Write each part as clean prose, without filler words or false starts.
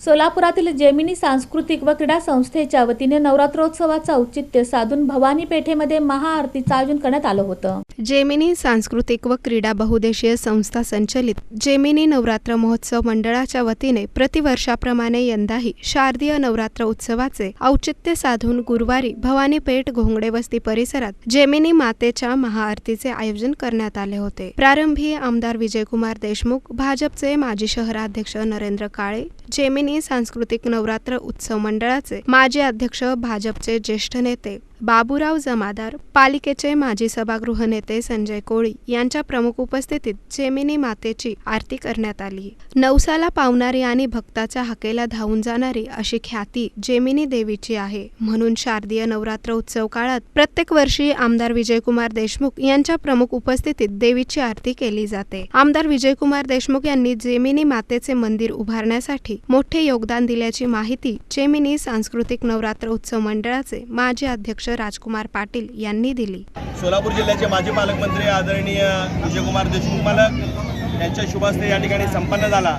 सोलापुरातील Gemini सांस्कृतिक व क्रीडा संस्थेच्या वतीने नवरात्रोत्सवाचा औचित्य साधून भवानी पेठेमध्ये महाआरतीचं आयोजन करण्यात आलं होतं। जेमिनी सांस्कृतिक व क्रीडा बहुउद्देशीय संस्था संचलित जेमिनी नवरात्र महोत्सव मंडळाच्या वतीने प्रतिवर्षाप्रमाणे यंदाही शारदीय नवरात्र उत्सवाचे औचित्य साधून गुरुवारी भवानी पेठ घोंगडे वस्ती परिसरात जेमिनी मातेच्या महाआरतीचे आयोजन करण्यात आले होते। प्रारंभी आमदार विजयकुमार देशमुख, भाजपचे माजी शहराध्यक्ष नरेंद्र काळे, जेमिनी सांस्कृतिक नवरात्र उत्सव मंडळाचे माजी अध्यक्ष, भाजपचे ज्येष्ठ नेते बाबूराव जमादार, पालिकेचे माजी सभागृह नेते संजय कोळी यांच्या प्रमुख उपस्थितीत जेमिनी मातेची आरती करण्यात आली। नवसाला पावणारी आणि भक्ताच्या हाकेला धावून जाणारी अशी ख्याती जेमिनी देवीची आहे, म्हणून शारदीय नवरात्र उत्सव काळात प्रत्येक वर्षी आमदार विजयकुमार देशमुख यांच्या प्रमुख उपस्थितीत देवीची आरती केली जाते। आमदार विजयकुमार देशमुख यांनी जेमिनी मातेचे मंदिर उभारण्यासाठी मोठे योगदान दिल्याची माहिती जेमिनी सांस्कृतिक नवरात्र उत्सव मंडळाचे माजी अध्यक्ष राजकुमार पाटील यांनी दिली। सोलापूर जिल्ह्याचे माजी पालकमंत्री आदरणीय विजयकुमार देशमुख पालक यांच्या शुभ हस्ते या ठिकाणी संपन्न झाला।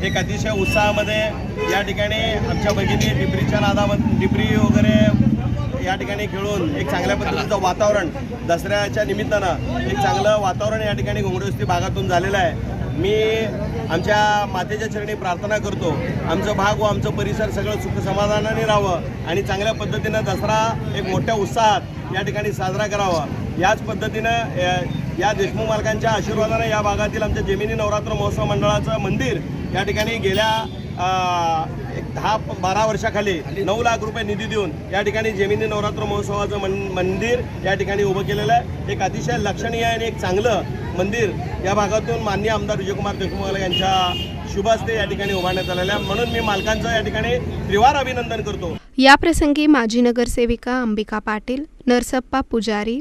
एक अतिशय उत्साहामध्ये या ठिकाणी आमच्या भगिनी टिपरीच्या नादामध्ये टिपरी वगैरे या ठिकाणी खेळून एक चांगल्या पद्धतीचं वातावरण दसऱ्याच्या निमित्तानं एक चांगलं वातावरण या ठिकाणी घोंगडे भागातून झालेलं आहे। मी आमच्या मातेच्या चरणी प्रार्थना करतो, आमचं भाग व आमचं परिसर सगळं सुख समाधानाने राहावं आणि चांगल्या पद्धतीनं दसरा एक मोठ्या उत्साहात या ठिकाणी साजरा करावा। याच पद्धतीनं या देशमुख मालकांच्या आशीर्वादाने या भागातील आमच्या जेमिनी नवरात्र महोत्सव मंडळाचं मंदिर या ठिकाणी गेल्या 10-12 वर्षाखाली 9 लाख रुपये निधी देऊन या ठिकाणी जेमिनी नवरात्र महोत्सवाचं मंदिर या ठिकाणी उभं केलेलं आहे। एक अतिशय लक्षणीय आणि एक चांगलं मंदिर या भागातून माननीय आमदार विजयकुमार देशमुख यांच्या शुभ हस्ते या ठिकाणी उभारण्यात आलेलं आहे, म्हणून मी मालकांचं या ठिकाणी त्रिवार अभिनंदन करतो। या प्रसंगी माजी नगरसेविका अंबिका पाटील, नरसप्पा पुजारी,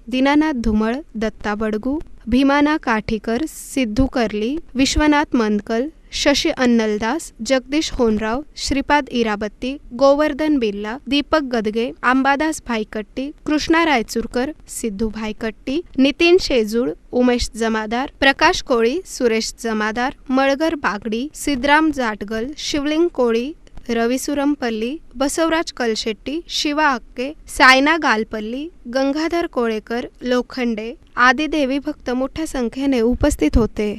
दीनानाथ धुमळ, दत्ता बडगू, भीमाना काठीकर, सिद्धू कर्ली, विश्वनाथ मंदकल, शशी अन्नलदास, जगदीश होनराव, श्रीपाद इराबत्ती, गोवर्धन बिर्ला, दीपक गदगे, अंबादास भाईकट्टी, कृष्णा रायचूरकर, सिद्धू भाईकट्टी, नितीन शेजूळ, उमेश जमादार, प्रकाश कोळी, सुरेश जमादार, मळगर बागडी, सिद्धराम जाटगल, शिवलिंग कोळी, रवी सुरमपल्ली, बसवराज कलशेट्टी, शिवा अक्के, सायना गालपल्ली, गंगाधर कोळेकर, लोखंडे आदी देवी भक्त मोठ्या संख्येने उपस्थित होते।